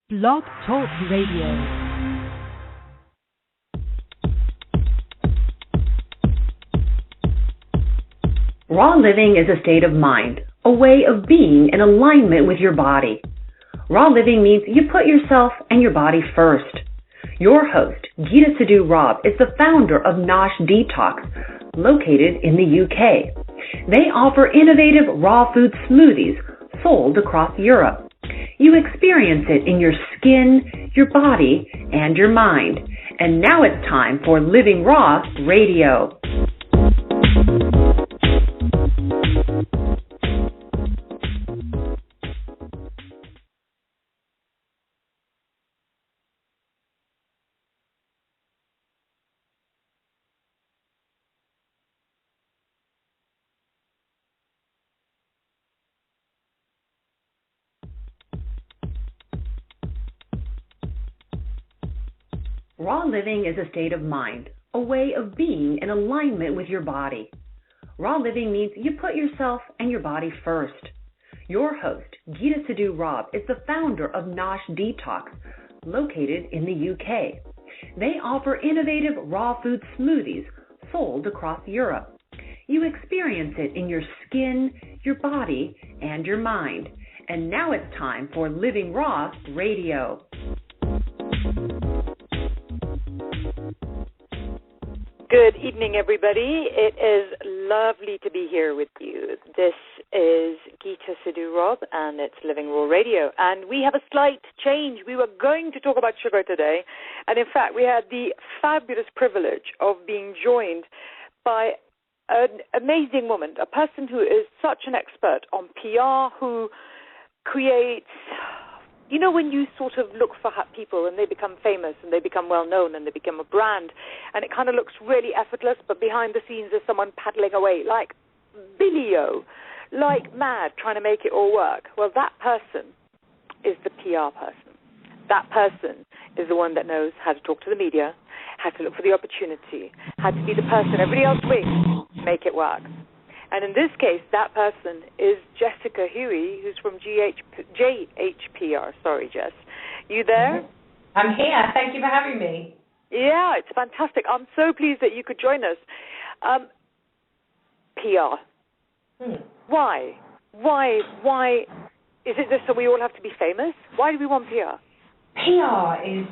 Blog Talk Radio. Raw living is a state of mind, a way of being in alignment with your body. Raw living means you put yourself and your body first. Your host, Sidhu-Robb, is the founder of Nosh Detox, located in the UK. They offer innovative raw food smoothies sold across Europe. You experience it in your skin, your body, and your mind. And now it's time for Living Raw Radio. Raw living is a state of mind, a way of being in alignment with your body. Raw living means you put yourself and your body first. Your host, Sidhu-Robb, is the founder of Nosh Detox, located in the UK. They offer innovative raw food smoothies sold across Europe. You experience it in your skin, your body, and your mind. And now it's time for Living Raw Radio. Good evening, everybody. It is lovely to be here with you. This is Sidhu-Robb, and it's Living Raw Radio. And we have a slight change. We were going to talk about sugar today, and in fact, we had the fabulous privilege of being joined by an amazing woman, a person who is such an expert on PR, who creates... You know, when you sort of look for people and they become famous and they become well-known and they become a brand, and it kind of looks really effortless, but behind the scenes there's someone paddling away like Billy-O, like mad, trying to make it all work. Well, that person is the PR person. That person is the one that knows how to talk to the media, how to look for the opportunity, how to be the person everybody else wings to make it work. And in this case, that person is Jessica Huie, who's from JHPR. Sorry, Jess. You there? I'm here. Thank you for having me. Yeah, it's fantastic. I'm so pleased that you could join us. PR. Why? Why is it just so we all have to be famous? Why do we want PR? PR is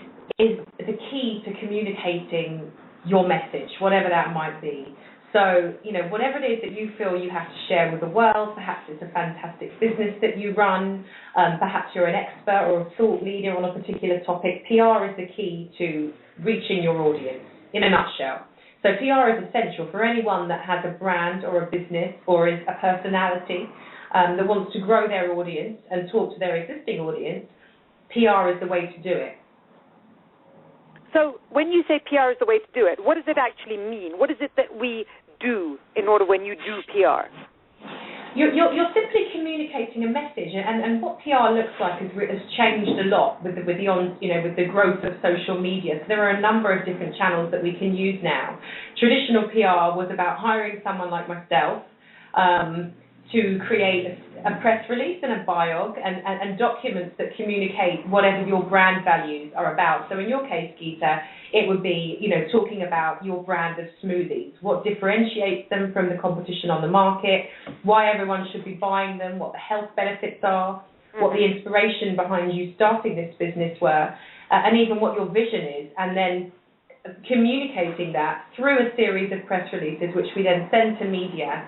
the key to communicating your message, whatever that might be. So, you know, whatever it is that you feel you have to share with the world, perhaps it's a fantastic business that you run, perhaps you're an expert or a thought leader on a particular topic, PR is the key to reaching your audience, in a nutshell. So PR is essential for anyone that has a brand or a business or is a personality that wants to grow their audience and talk to their existing audience. PR is the way to do it. So when you say PR is the way to do it, what does it actually mean? What is it that we do in order when you do PR? You're simply communicating a message, and what PR looks like has changed a lot with the growth of social media. So there are a number of different channels that we can use now. Traditional PR was about hiring someone like myself to create a press release and a biog and documents that communicate whatever your brand values are about. So in your case, Geeta, it would be, talking about your brand of smoothies, what differentiates them from the competition on the market, why everyone should be buying them, what the health benefits are, what the inspiration behind you starting this business were, and even what your vision is, and then communicating that through a series of press releases, which we then send to media,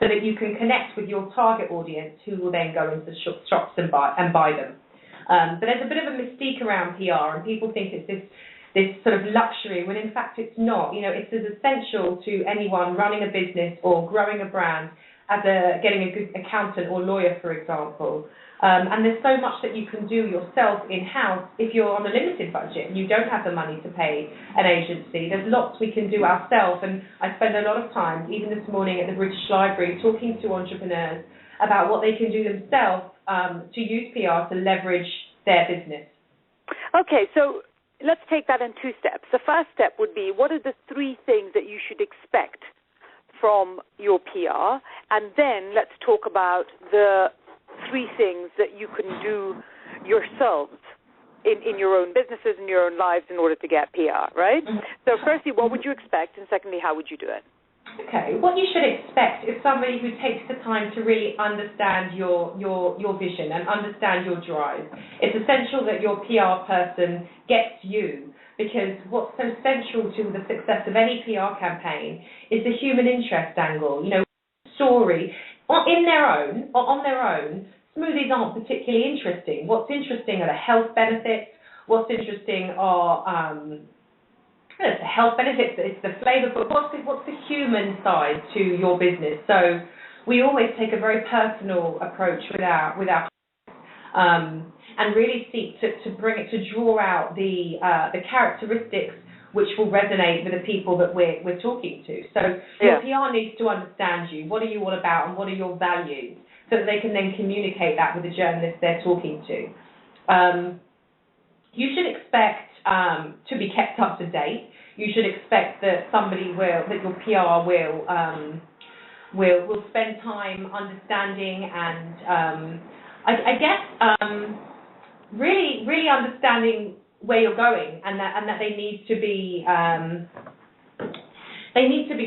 so that you can connect with your target audience, who will then go into shops and buy them. But there's a bit of a mystique around PR, and people think it's this sort of luxury, when in fact it's not. It's as essential to anyone running a business or growing a brand as getting a good accountant or lawyer, for example. And there's so much that you can do yourself in-house if you're on a limited budget and you don't have the money to pay an agency. There's lots we can do ourselves, and I spend a lot of time, even this morning at the British Library, talking to entrepreneurs about what they can do themselves to use PR to leverage their business. Okay, so let's take that in two steps. The first step would be, what are the three things that you should expect from your PR? And then let's talk about the three things that you can do yourselves in your own businesses, in your own lives in order to get PR, right? Mm-hmm. So firstly, what would you expect? And secondly, how would you do it? Okay, what you should expect is somebody who takes the time to really understand your vision and understand your drive. It's essential that your PR person gets you, because what's so central to the success of any PR campaign is the human interest angle. You know, story on their own, smoothies aren't particularly interesting. What's interesting are the health benefits. What's interesting are it's the health benefits, it's the flavour, but what's the human side to your business? So we always take a very personal approach with our and really seek to bring it, to draw out the characteristics which will resonate with the people that we're talking to. So your PR needs to understand you. What are you all about, and what are your values, so that they can then communicate that with the journalist they're talking to. You should expect to be kept up to date. You should expect that your PR will spend time understanding and I guess really understanding where you're going, and that they need to be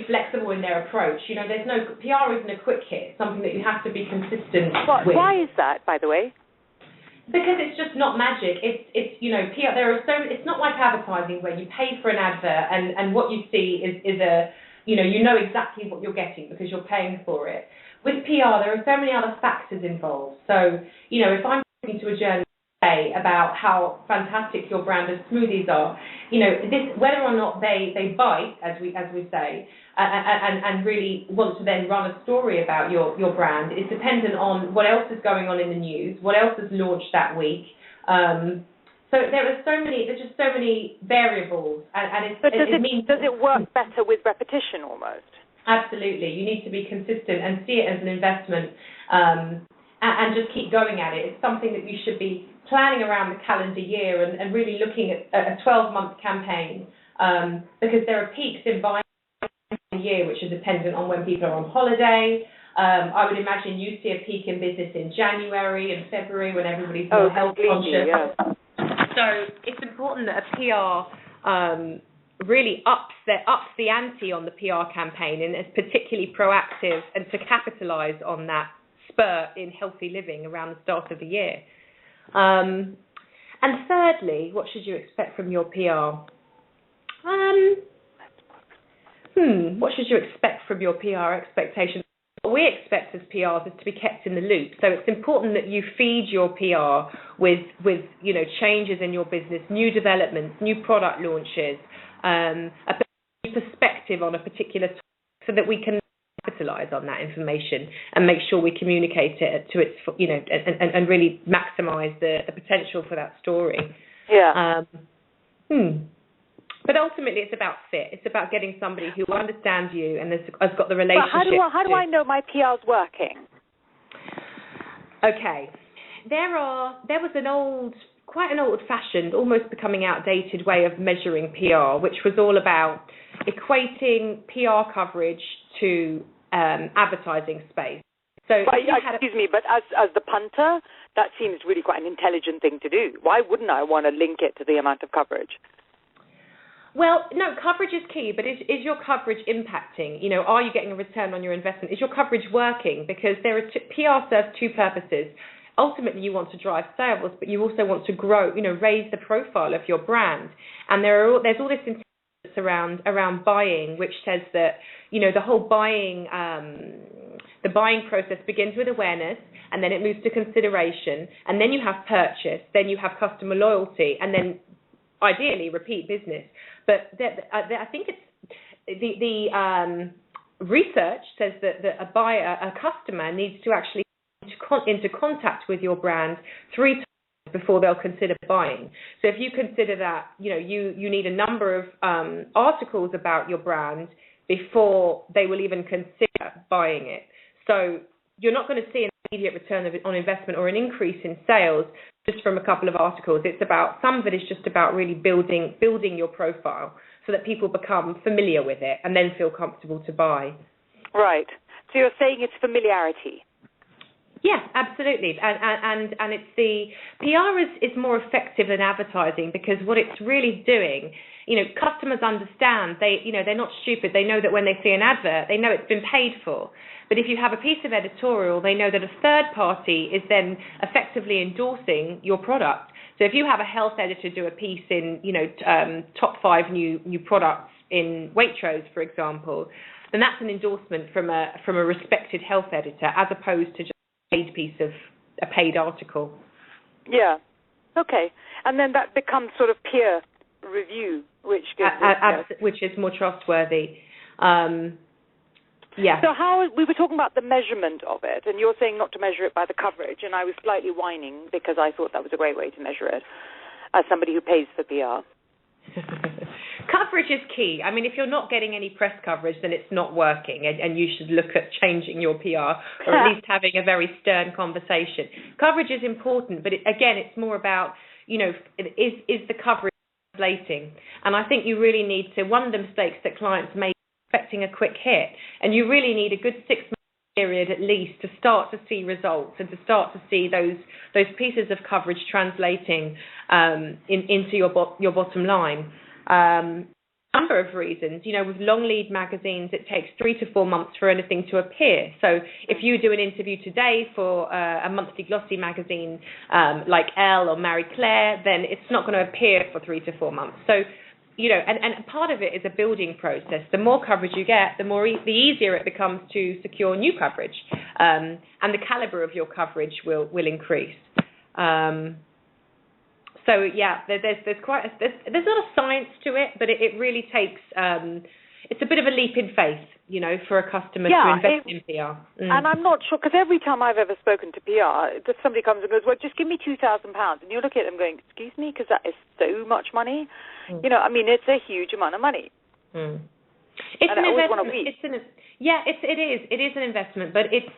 flexible in their approach. You know, PR isn't a quick hit. It's something that you have to be consistent with. Why is that, by the way? Because it's just not magic. It's you know, PR. It's not like advertising where you pay for an advert and what you see is a, you know exactly what you're getting because you're paying for it. With PR, there are so many other factors involved. So, you know, if I'm talking to a journalist today about how fantastic your brand of smoothies are, you know, whether or not they bite, as we say, and really want to then run a story about your brand, is dependent on what else is going on in the news, what else is launched that week. So there's just so many variables, and does it work better with repetition almost? Absolutely. You need to be consistent and see it as an investment, and just keep going at it. It's something that you should be planning around the calendar year and really looking at a 12-month campaign, because there are peaks in buying the year which are dependent on when people are on holiday. I would imagine you see a peak in business in January and February when everybody's more health conscious. Yeah. So it's important that a PR really ups the ante on the PR campaign and is particularly proactive and to capitalise on that spur in healthy living around the start of the year. And thirdly, what should you expect from your PR? What should you expect from your PR expectations? What we expect as PRs is to be kept in the loop. So it's important that you feed your PR with you know, changes in your business, new developments, new product launches, a perspective on a particular topic, so that we can capitalise on that information and make sure we communicate it to its, you know, and really maximise the potential for that story. Yeah. But ultimately, it's about fit. It's about getting somebody who understands you and has got the relationship. But how do I know my PR's working? Okay, there was quite an old-fashioned, almost becoming outdated way of measuring PR, which was all about equating PR coverage to advertising space. So, excuse me, but as the punter, that seems really quite an intelligent thing to do. Why wouldn't I want to link it to the amount of coverage? Well, no, coverage is key, but is your coverage impacting? You know, are you getting a return on your investment? Is your coverage working? Because PR serves two purposes. Ultimately, you want to drive sales, but you also want to grow, you know, raise the profile of your brand. And there's all this intelligence around buying, which says that, you know, the whole buying process begins with awareness, and then it moves to consideration, and then you have purchase, then you have customer loyalty, and then ideally repeat business. But I think it's the research says that a customer needs to actually into contact with your brand 3 times before they'll consider buying. So if you consider that, you know, you need a number of articles about your brand before they will even consider buying it. So you're not going to see an immediate return on investment or an increase in sales just from a couple of articles. It's about, some of it is just about really building your profile so that people become familiar with it and then feel comfortable to buy. Right. So you're saying it's familiarity. Yeah, absolutely, and it's the PR is more effective than advertising, because what it's really doing, customers understand, they're not stupid. They know that when they see an advert, they know it's been paid for. But if you have a piece of editorial, they know that a third party is then effectively endorsing your product. So if you have a health editor do a piece in, top 5 new products in Waitrose, for example, then that's an endorsement from a respected health editor, as opposed to just a paid article. Yeah. Okay. And then that becomes sort of peer review, which gives which is more trustworthy. Yeah. So we were talking about the measurement of it, and you're saying not to measure it by the coverage, and I was slightly whining because I thought that was a great way to measure it as somebody who pays for PR. Coverage is key. I mean, if you're not getting any press coverage, then it's not working, and you should look at changing your PR, or at least having a very stern conversation. Coverage is important, but again, it's more about, is the coverage translating? And I think you really need to, one of the mistakes that clients make is expecting a quick hit, and you really need a good 6-month period at least to start to see results and to start to see those pieces of coverage translating into your bottom line. Number of reasons. With long lead magazines, it takes 3 to 4 months for anything to appear. So if you do an interview today for a monthly glossy magazine like Elle or Marie Claire, then it's not going to appear for 3 to 4 months. So, and part of it is a building process. The more coverage you get, the easier it becomes to secure new coverage, and the caliber of your coverage will increase. So yeah, there's a lot of science to it, but it really takes it's a bit of a leap in faith, for a customer to invest in PR. And I'm not sure, because every time I've ever spoken to PR, somebody comes and goes, well, just give me £2,000, and you look at them going, excuse me, because that is so much money. It's a huge amount of money. It's an investment. It is an investment, but it's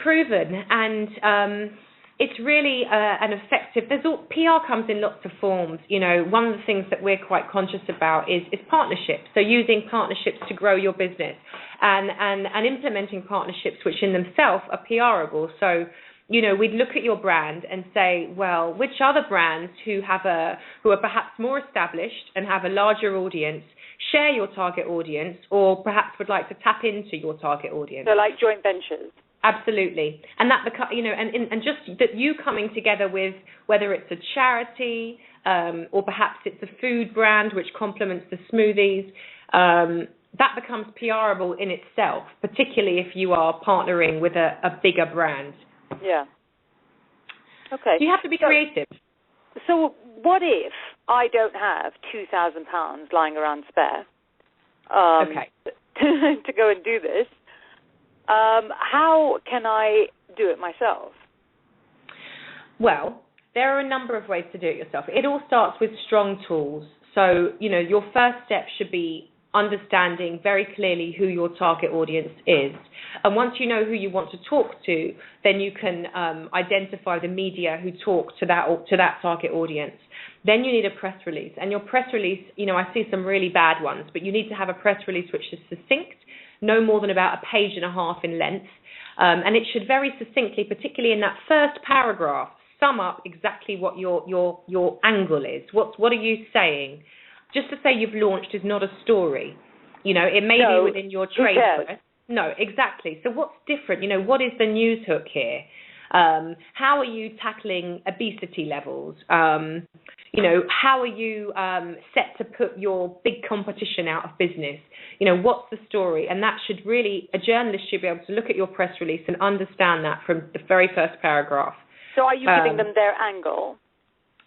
proven, and it's really an effective. PR comes in lots of forms. One of the things that we're quite conscious about is partnerships. So using partnerships to grow your business, and implementing partnerships which in themselves are PRable. So we'd look at your brand and say, well, which other brands who are perhaps more established and have a larger audience share your target audience, or perhaps would like to tap into your target audience. So like joint ventures. Absolutely, and that and just that you coming together with, whether it's a charity or perhaps it's a food brand which complements the smoothies, that becomes PRable in itself, particularly if you are partnering with a bigger brand. Yeah. Okay. So you have to be creative. So what if I don't have £2,000 lying around spare? To go and do this. How can I do it myself? Well, there are a number of ways to do it yourself. It all starts with strong tools. So, your first step should be understanding very clearly who your target audience is. And once you know who you want to talk to, then you can identify the media who talk to that target audience. Then you need a press release. And your press release, I see some really bad ones, but you need to have a press release which is succinct, no more than about 1.5 pages in length. And it should very succinctly, particularly in that first paragraph, sum up exactly what your angle is. What are you saying? Just to say you've launched is not a story. It may be within your trade press. No, exactly. So what's different? What is the news hook here? How are you tackling obesity levels? How are you set to put your big competition out of business? What's the story? And that should really, a journalist should be able to look at your press release and understand that from the very first paragraph. So are you giving them their angle?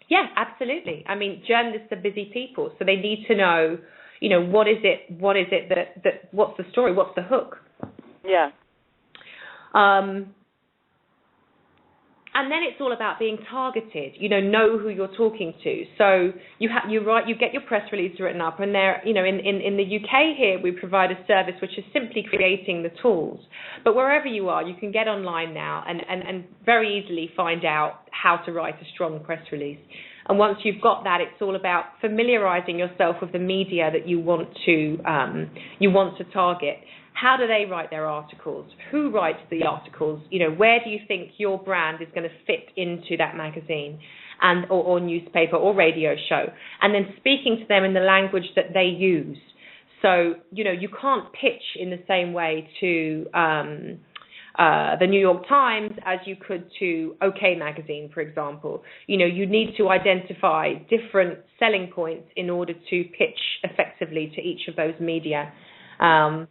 Yeah, absolutely. I mean, journalists are busy people, so they need to know, what is it that what's the story? What's the hook? Yeah. And then it's all about being targeted. Know who you're talking to. So you get your press release written up, and there, in the UK here, we provide a service which is simply creating the tools. But wherever you are, you can get online now and very easily find out how to write a strong press release. And once you've got that, it's all about familiarizing yourself with the media that you want to target. How do they write their articles? Who writes the articles? Where do you think your brand is going to fit into that magazine and or newspaper or radio show? And then speaking to them in the language that they use. So, you can't pitch in the same way to the New York Times as you could to OK Magazine, for example. You need to identify different selling points in order to pitch effectively to each of those media. I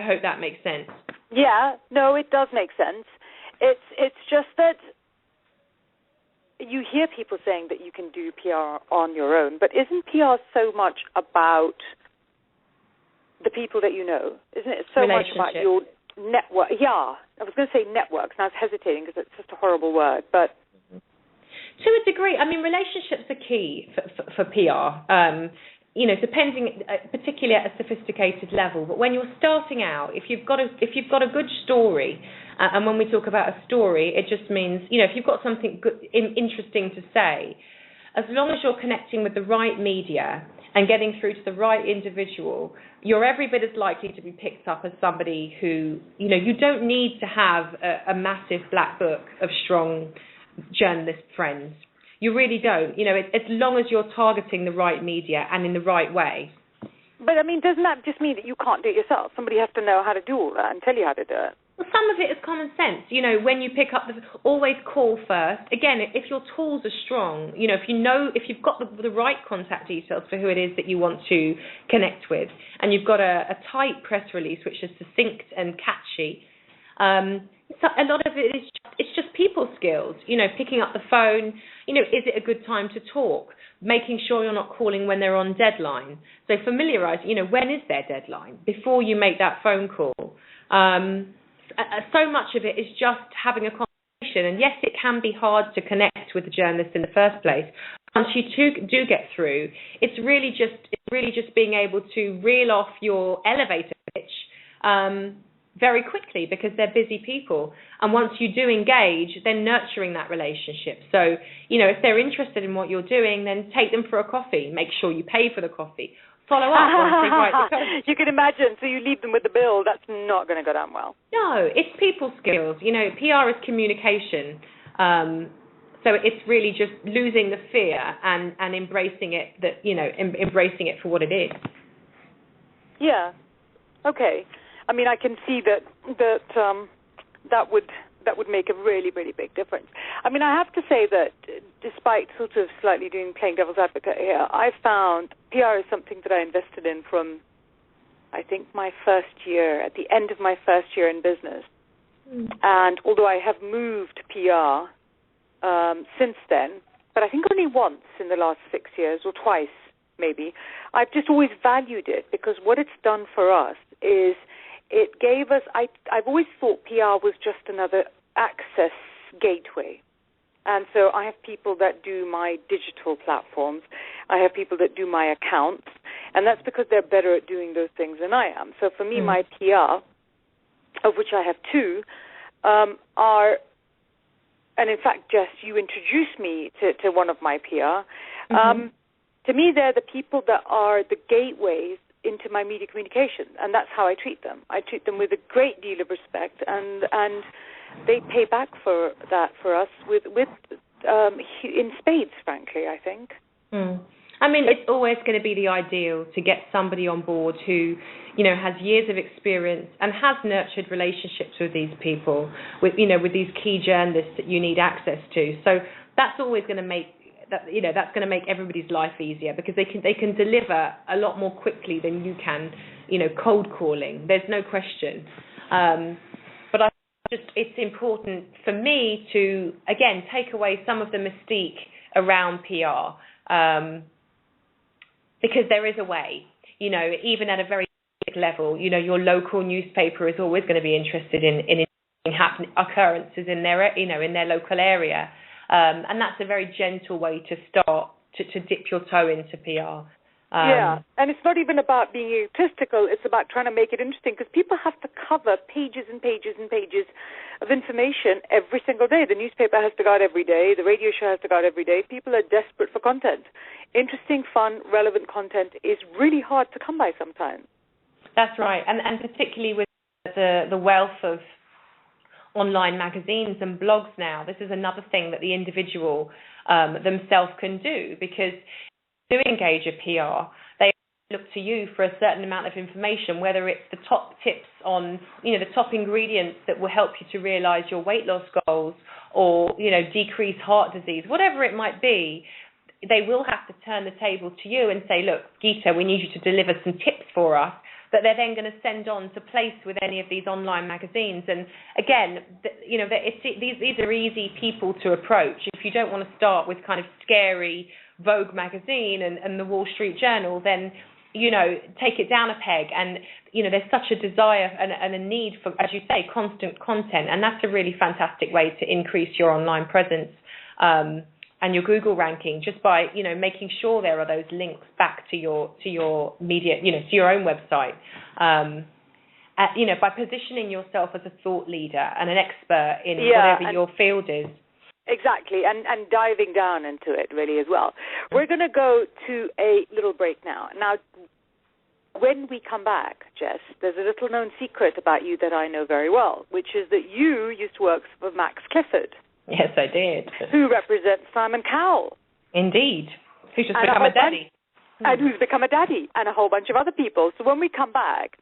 hope that makes sense. Yeah, no, it does make sense. It's just that you hear people saying that you can do PR on your own, but isn't PR so much about the people that you know? Isn't it so much about your network? Yeah, I was going to say networks, and I was hesitating because it's just a horrible word, but to a degree, I mean, relationships are key for PR. Depending, particularly at a sophisticated level. But when you're starting out, if you've got a good story, and when we talk about a story, it just means if you've got something good, interesting to say, as long as you're connecting with the right media and getting through to the right individual, you're every bit as likely to be picked up as somebody who you don't need to have a massive black book of strong journalist friends. You really don't. As long as you're targeting the right media and in the right way. But, I mean, doesn't that just mean that you can't do it yourself? Somebody has to know how to do all that and tell you how to do it. Well, some of it is common sense. When you pick up, always call first. Again, if your tools are strong, if you've got the right contact details for who it is that you want to connect with, and you've got a tight press release which is succinct and catchy, so a lot of it is it's just people skills, picking up the phone, is it a good time to talk, making sure you're not calling when they're on deadline. So familiarize, when is their deadline before you make that phone call. So much of it is just having a conversation. And yes, it can be hard to connect with the journalist in the first place. Once you do get through, it's really just being able to reel off your elevator pitch very quickly, because they're busy people. And once you do engage, then nurturing that relationship. So, if they're interested in what you're doing, then take them for a coffee. Make sure you pay for the coffee. Follow up once they write the coffee. You can imagine, so you leave them with the bill. That's not going to go down well. No, it's people skills. PR is communication. So it's really just losing the fear and embracing it, embracing it for what it is. Yeah. Okay. I mean, I can see that would make a really, really big difference. I mean, I have to say that despite sort of slightly playing devil's advocate here, I found PR is something that I invested in from, I think, my first year, at the end of my first year in business. And although I have moved PR since then, but I think only once in the last 6 years, or twice maybe, I've just always valued it, because what it's done for us is it gave us, I've always thought PR was just another access gateway. And so I have people that do my digital platforms. I have people that do my accounts. And that's because they're better at doing those things than I am. So for me, my PR, of which I have two, are, and in fact, Jess, you introduced me to one of my PR. To me, they're the people that are the gateways into my media communication, and that's how I treat them. I treat them with a great deal of respect, and they pay back for that for us with in spades, frankly, I think. I mean, it's always going to be the ideal to get somebody on board who, has years of experience and has nurtured relationships with these people, with these key journalists that you need access to. So that's always going to make that's going to make everybody's life easier, because they can deliver a lot more quickly than you can, cold calling. There's no question. But it's important for me to, again, take away some of the mystique around PR, because there is a way, even at a very basic level, your local newspaper is always going to be interested in occurrences in their local area. And that's a very gentle way to start to dip your toe into PR. And it's not even about being egotistical. It's about trying to make it interesting, because people have to cover pages and pages and pages of information every single day. The newspaper has to go out every day. The radio show has to go out every day. People are desperate for content. Interesting, fun, relevant content is really hard to come by sometimes. That's right, and particularly with the wealth of online magazines and blogs now, this is another thing that the individual themselves can do, because to engage a PR, they look to you for a certain amount of information, whether it's the top tips on, the top ingredients that will help you to realize your weight loss goals, or, decrease heart disease, whatever it might be. They will have to turn the table to you and say, look, Geeta, we need you to deliver some tips for us, that they're then going to send on to place with any of these online magazines. And again, these are easy people to approach. If you don't want to start with kind of scary Vogue magazine and the Wall Street Journal, then, take it down a peg. And, there's such a desire and a need for, as you say, constant content. And that's a really fantastic way to increase your online presence and your Google ranking, just by, making sure there are those links back to your media, to your own website. By positioning yourself as a thought leader and an expert in whatever your field is. Exactly, and diving down into it really as well. We're going to go to a little break now. Now, when we come back, Jess, there's a little known secret about you that I know very well, which is that you used to work for Max Clifford. Yes, I did. Who represents Simon Cowell. Indeed. Who's just become a daddy. And who's become a daddy, and a whole bunch of other people. So when we come back,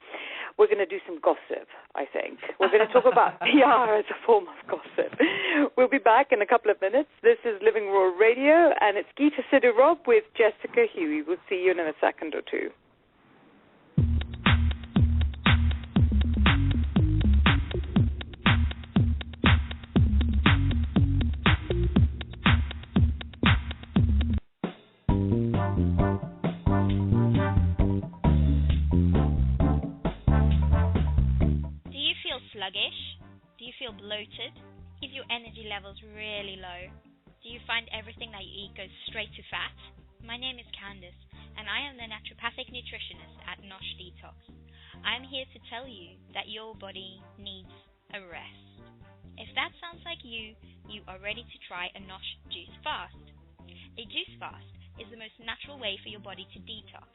we're going to do some gossip, I think. We're going to talk about PR as a form of gossip. We'll be back in a couple of minutes. This is Living Raw Radio, and it's Geeta Sidhu-Robb with Jessica Huie. We'll see you in a second or two. Sluggish? Do you feel bloated? Is your energy levels really low? Do you find everything that you eat goes straight to fat? My name is Candice, and I am the naturopathic nutritionist at Nosh Detox. I am here to tell you that your body needs a rest. If that sounds like you are ready to try a Nosh juice fast. A juice fast is the most natural way for your body to detox,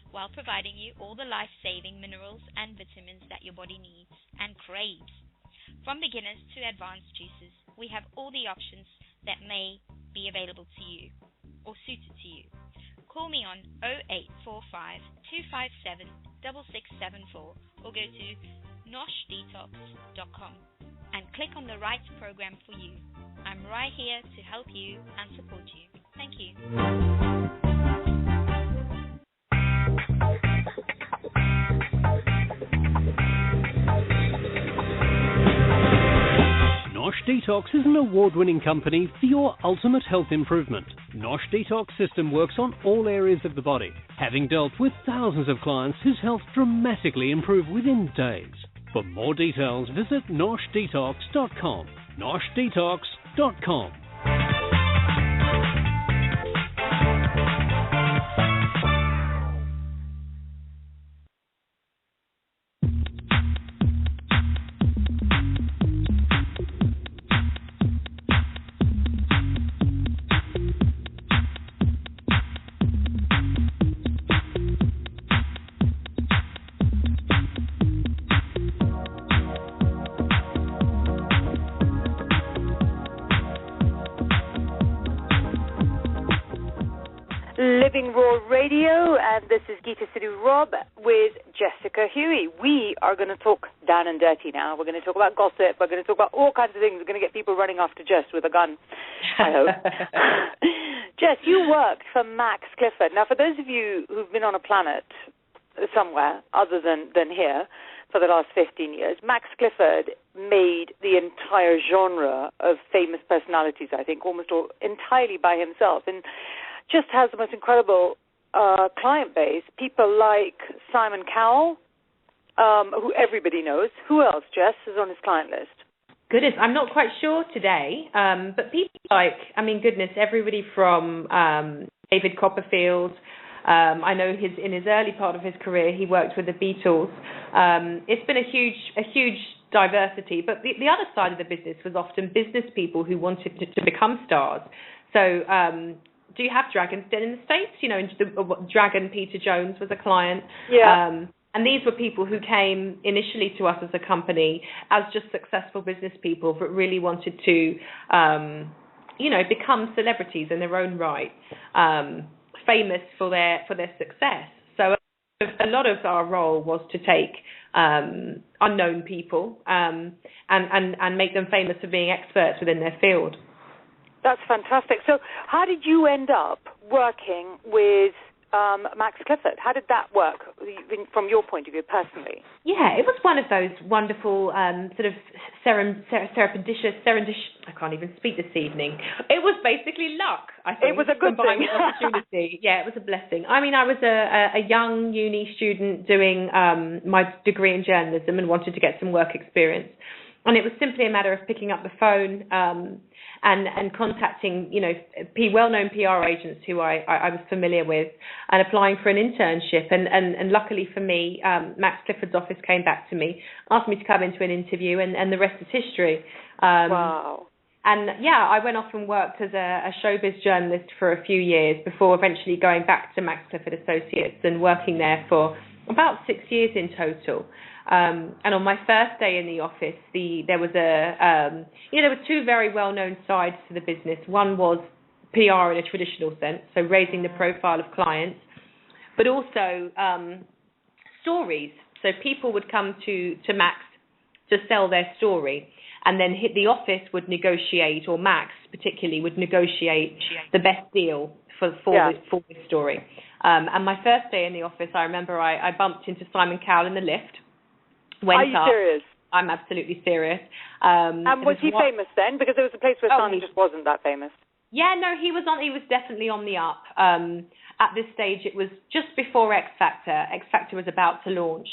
while providing you all the life-saving minerals and vitamins that your body needs and craves. From beginners to advanced juices, we have all the options that may be available to you or suited to you. Call me on 0845 257 6674 or go to noshdetox.com and click on the right program for you. I'm right here to help you and support you. Thank you. Nosh Detox is an award-winning company for your ultimate health improvement. Nosh Detox system works on all areas of the body, having dealt with thousands of clients whose health dramatically improved within days. For more details, visit noshdetox.com. noshdetox.com. Living Raw Radio, and this is Geeta Sidhu-Robb with Jessica Huie. We are going to talk down and dirty now. We're going to talk about gossip. We're going to talk about all kinds of things. We're going to get people running after Jess with a gun, I hope. Jess, you worked for Max Clifford. Now, for those of you who've been on a planet somewhere other than here for the last 15 years, Max Clifford made the entire genre of famous personalities, I think, almost all entirely by himself, and just has the most incredible client base. People like Simon Cowell, who everybody knows. Who else, Jess, is on his client list? Goodness, I'm not quite sure today, but people like, everybody from David Copperfield, I know in his early part of his career, he worked with the Beatles. It's been a huge diversity. But the other side of the business was often business people who wanted to become stars. So do you have Dragon's Den in the States? You know, Dragon Peter Jones was a client. Yeah. And these were people who came initially to us as a company as just successful business people, but really wanted to, become celebrities in their own right, famous for their success. So a lot of our role was to take unknown people and make them famous for being experts within their field. That's fantastic. So how did you end up working with Max Clifford? How did that work from your point of view personally? Yeah, it was one of those wonderful sort of serendipitous, I can't even speak this evening. It was basically luck, I think. It was a good thing. Opportunity. Yeah, it was a blessing. I mean, I was a young uni student doing my degree in journalism and wanted to get some work experience. And it was simply a matter of picking up the phone and contacting, well-known PR agents who I was familiar with and applying for an internship. And luckily for me, Max Clifford's office came back to me, asked me to come into an interview, and the rest is history. Wow. And, yeah, I went off and worked as a showbiz journalist for a few years before eventually going back to Max Clifford Associates and working there for about 6 years in total. And on my first day in the office, there were two very well-known sides to the business. One was PR in a traditional sense, so raising the profile of clients, but also stories. So people would come to Max to sell their story, and then the office would negotiate, or Max particularly would negotiate the best deal for this story. And my first day in the office, I remember I bumped into Simon Cowell in the lift. Are you serious? I'm absolutely serious. And was he famous then? Because there was a place where Simon just wasn't that famous. Yeah, no, he was definitely on the up. At this stage, it was just before X Factor. X Factor was about to launch.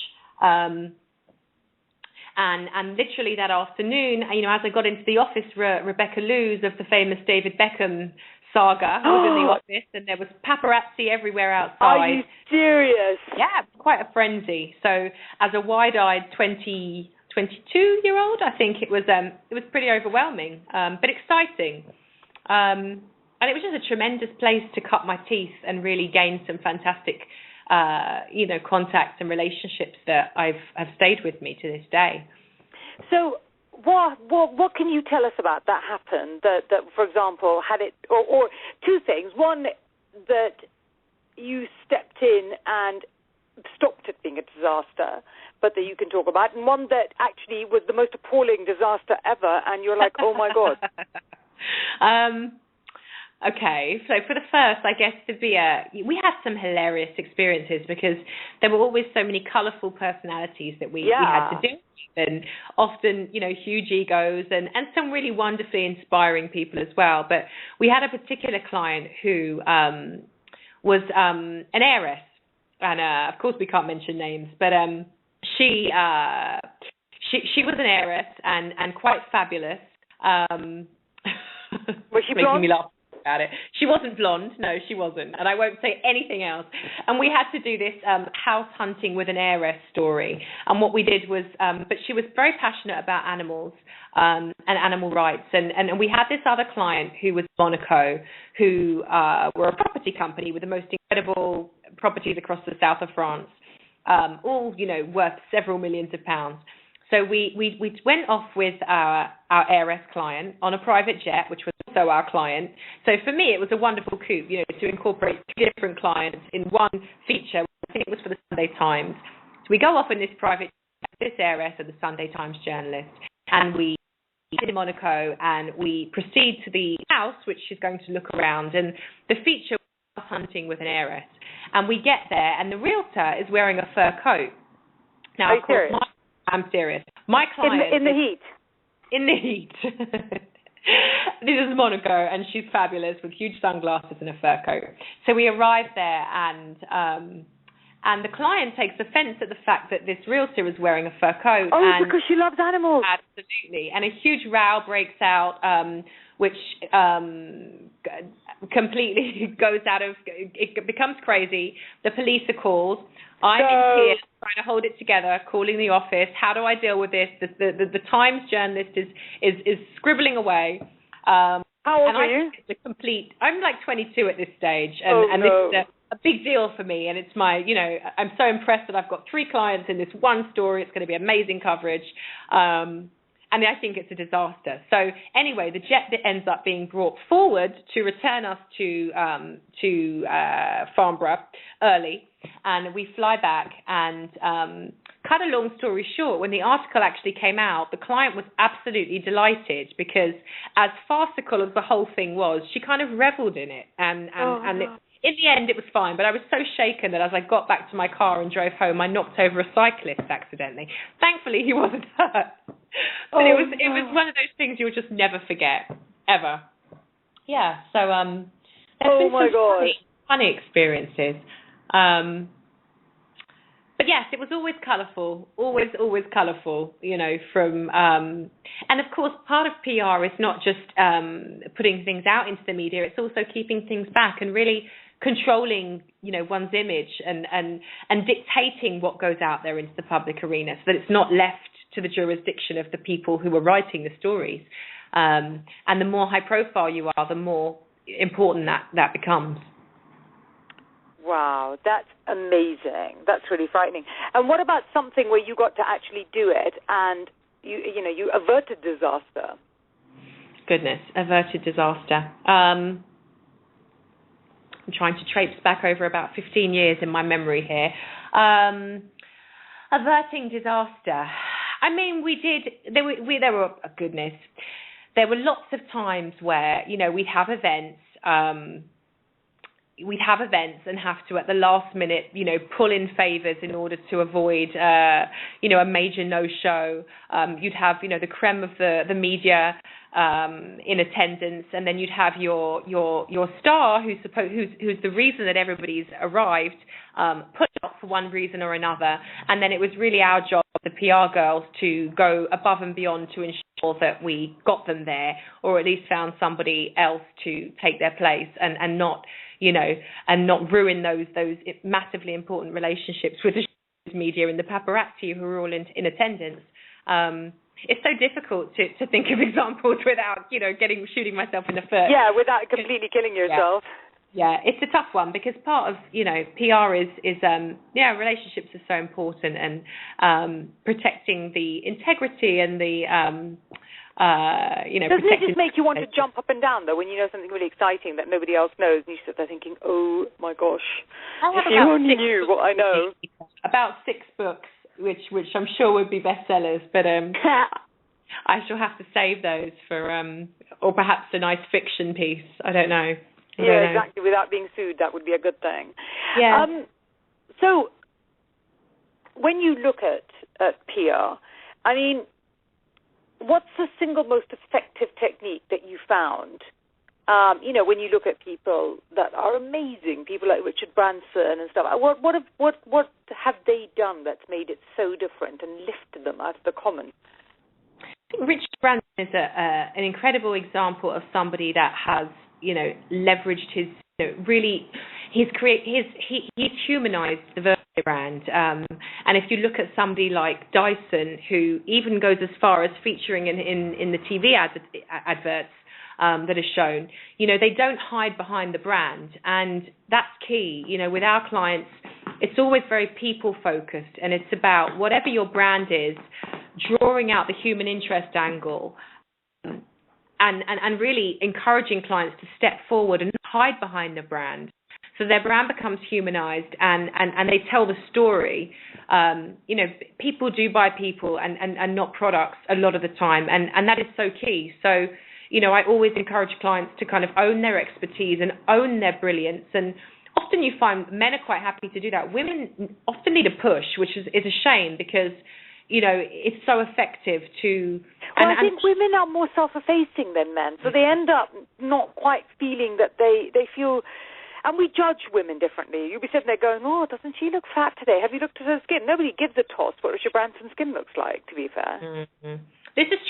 And literally that afternoon, as I got into the office, Rebecca Lewis of the famous David Beckham saga was in the office, and there was paparazzi everywhere outside. Are you serious? Yeah, quite a frenzy. So as a wide-eyed 22-year-old, I think it was pretty overwhelming, but exciting. And it was just a tremendous place to cut my teeth and really gain some fantastic, contacts and relationships that have stayed with me to this day. So what can you tell us about that happened? That for example, had it or two things. One, that you stepped in and stopped it being a disaster, but that you can talk about, and one that actually was the most appalling disaster ever, and you're like, oh my God. Okay, so for the first, I guess we had some hilarious experiences because there were always so many colourful personalities that we had to deal with, and often, huge egos and some really wonderfully inspiring people as well. But we had a particular client who was an heiress, and of course we can't mention names, but she was an heiress and quite fabulous. Was she blonde? Making me laugh about it. She wasn't blonde. No, she wasn't. And I won't say anything else. And we had to do this house hunting with an heiress story. And what we did was, but she was very passionate about animals and animal rights. And we had this other client who was Monaco, who were a property company with the most incredible properties across the south of France, all, worth several millions of pounds. So we went off with our heiress client on a private jet, which was also our client. So for me, it was a wonderful coup, to incorporate two different clients in one feature. I think it was for the Sunday Times. So we go off in this private jet, this heiress and the Sunday Times journalist, and we get in Monaco, and we proceed to the house, which is going to look around, and the feature was hunting with an heiress. And we get there, and the realtor is wearing a fur coat. Now, Are you serious? I'm serious. My client in the heat. In the heat. This is Monaco, and she's fabulous with huge sunglasses and a fur coat. So we arrived there, and And the client takes offence at the fact that this realtor was wearing a fur coat. Oh, and because she loves animals. Absolutely. And a huge row breaks out, which completely goes out of, it becomes crazy. The police are called. I'm in tears, trying to hold it together, calling the office. How do I deal with this? The Times journalist is scribbling away. How old are you? I'm like 22 at this stage. And no. this is a big deal for me, and it's my, I'm so impressed that I've got 3 clients in this one story. It's going to be amazing coverage, and I think it's a disaster. So anyway, the jet that ends up being brought forward to return us to Farnborough early, and we fly back. And cut a long story short, when the article actually came out, the client was absolutely delighted because, as farcical as the whole thing was, she kind of reveled in it, and in the end, it was fine, but I was so shaken that as I got back to my car and drove home, I knocked over a cyclist accidentally. Thankfully, he wasn't hurt. But it was one of those things you'll just never forget, ever. Yeah, so there's been some funny experiences. But yes, it was always colourful, always colourful, from... and of course, part of PR is not just putting things out into the media, it's also keeping things back and really controlling, one's image and dictating what goes out there into the public arena, so that it's not left to the jurisdiction of the people who are writing the stories. And the more high profile you are, the more important that becomes. Wow, that's amazing. That's really frightening. And what about something where you got to actually do it and you averted disaster? Goodness, averted disaster. I'm trying to traipse back over about 15 years in my memory here. Averting disaster. I mean, we did. There were goodness. There were lots of times where we'd have events. We'd have events and have to, at the last minute, pull in favours in order to avoid, a major no-show. You'd have, the creme of the media in attendance, and then you'd have your star, who's the reason that everybody's arrived, put up for one reason or another, and then it was really our job, the PR girls, to go above and beyond to ensure that we got them there, or at least found somebody else to take their place, and not ruin those massively important relationships with the media and the paparazzi who are all in attendance. It's so difficult to think of examples without, shooting myself in the foot. Yeah, without completely killing yourself. Yeah, it's a tough one because part of, PR is relationships are so important, and protecting the integrity and the, Doesn't it just make you want to jump up and down, though, when you know something really exciting that nobody else knows, and you sit there thinking, oh, my gosh, if you only knew what I know. About 6 books, which I'm sure would be bestsellers, but I shall have to save those for, or perhaps a nice fiction piece. I don't know. Exactly. Without being sued, that would be a good thing. Yeah. So, when you look at PR, I mean, what's the single most effective technique that you found? When you look at people that are amazing, people like Richard Branson and stuff, what have they done that's made it so different and lifted them out of the common? I think Richard Branson is an incredible example of somebody that has, leveraged his, he's humanized the Virgin brand. And if you look at somebody like Dyson, who even goes as far as featuring in the TV adverts that are shown, they don't hide behind the brand. And that's key. With our clients, it's always very people-focused. And it's about whatever your brand is, drawing out the human interest angle, and really encouraging clients to step forward and not hide behind the brand. So their brand becomes humanized, and they tell the story. People do buy people and not products a lot of the time, and that is so key. So, I always encourage clients to kind of own their expertise and own their brilliance. And often you find men are quite happy to do that. Women often need a push, which is a shame because, it's so effective to... Well, I think women are more self-effacing than men, so they end up not quite feeling that they feel... And we judge women differently. You'll be sitting there going, oh, doesn't she look fat today? Have you looked at her skin? Nobody gives a toss what Richard Branson's skin looks like, to be fair. Mm-hmm. This is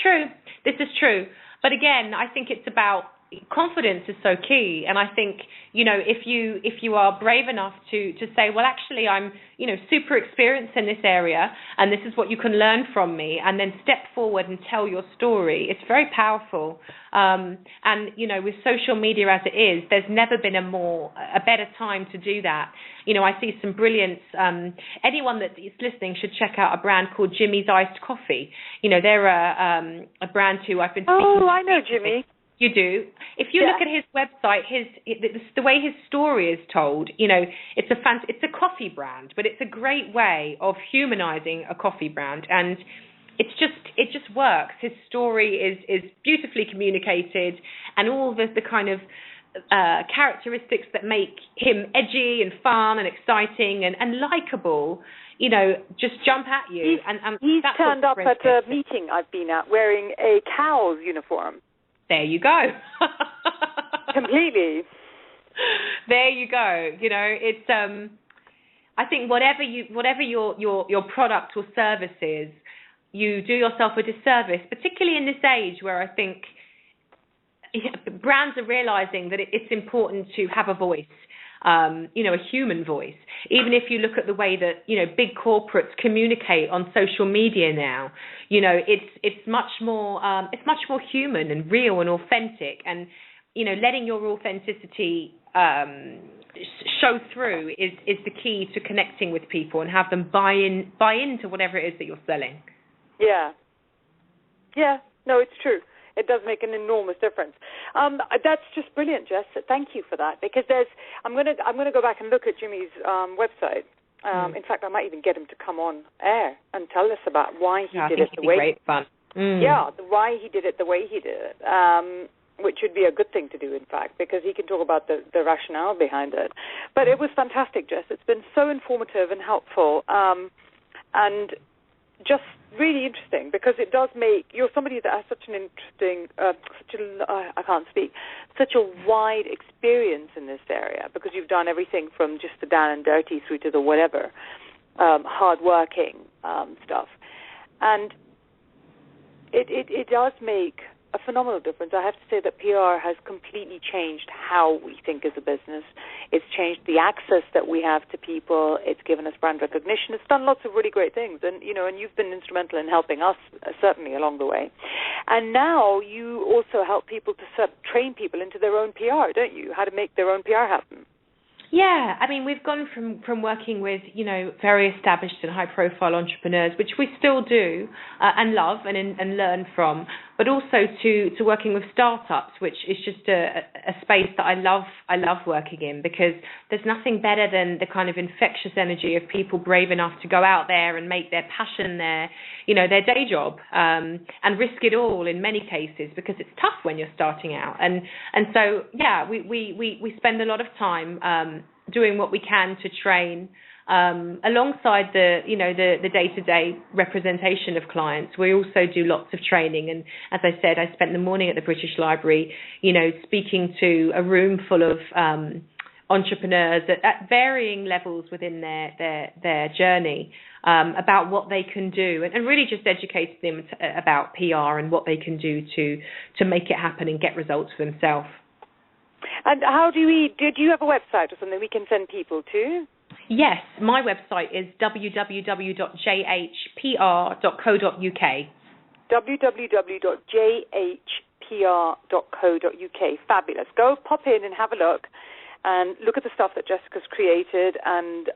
true. But again, I think it's about confidence is so key, and I think, you know, if you are brave enough to say, well, actually, I'm, you know, super experienced in this area, and this is what you can learn from me, and then step forward and tell your story, it's very powerful. And you know, with social media as it is, there's never been a better time to do that. You know, I see some brilliance. Anyone that is listening should check out a brand called Jimmy's Iced Coffee. You know, they're a brand who I've been speaking to. Oh, I know Jimmy. You do. If you look at his website, the way his story is told, you know, it's a coffee brand, but it's a great way of humanizing a coffee brand, and it just works. His story is beautifully communicated, and all the kind of characteristics that make him edgy and fun and exciting and likable, you know, just jump at you. He's turned up at a meeting I've been at wearing a cow's uniform. There you go. Completely. There you go. You know, it's I think whatever your product or service is, you do yourself a disservice, particularly in this age where I think brands are realizing that it's important to have a voice. You know, a human voice. Even if you look at the way that, you know, big corporates communicate on social media now, you know, it's much more human and real and authentic, and, you know, letting your authenticity show through is the key to connecting with people and have them buy into whatever it is that you're selling. Yeah. No, it's true. It does make an enormous difference. That's just brilliant, Jess. Thank you for that. Because I'm going to go back and look at Jimmy's website. In fact, I might even get him to come on air and tell us about why he did it the way. Great fun. Yeah, why he did it the way he did it, which would be a good thing to do, in fact, because he can talk about the rationale behind it. But it was fantastic, Jess. It's been so informative and helpful, and just really interesting, because it does make, you're somebody that has such an interesting, such a wide experience in this area, because you've done everything from just the down and dirty through to the whatever, hard-working stuff. And it does make a phenomenal difference. I have to say that PR has completely changed how we think as a business. It's changed the access that we have to people. It's given us brand recognition. It's done lots of really great things, and you've been instrumental in helping us certainly along the way. And now you also help people to train people into their own PR, don't you? How to make their own PR happen. Yeah, I mean, we've gone from working with, you know, very established and high-profile entrepreneurs, which we still do and love and learn from, but also to working with startups, which is just a space that I love working in, because there's nothing better than the kind of infectious energy of people brave enough to go out there and make their passion their day job, and risk it all in many cases, because it's tough when you're starting out. And so, yeah, we spend a lot of time doing what we can to train alongside the day-to-day representation of clients. We also do lots of training, and as I said, I spent the morning at the British Library, you know, speaking to a room full of entrepreneurs at varying levels within their journey, about what they can do, and really just educate them about PR and what they can do to make it happen and get results for themselves. And how do you have a website or something we can send people to? Yes, my website is www.jhpr.co.uk. www.jhpr.co.uk. Fabulous. Go pop in and have a look and look at the stuff that Jessica's created and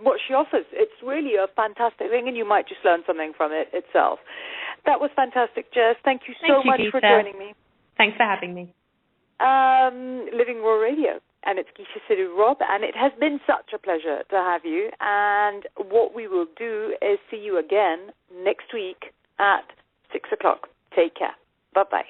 what she offers. It's really a fantastic thing, and you might just learn something from it itself. That was fantastic, Jess. Thank you so much for joining me. Thanks for having me. Living Raw Radio, and it's Geeta Sidhu-Robb, and it has been such a pleasure to have you. And what we will do is see you again next week at 6 o'clock. Take care. Bye-bye.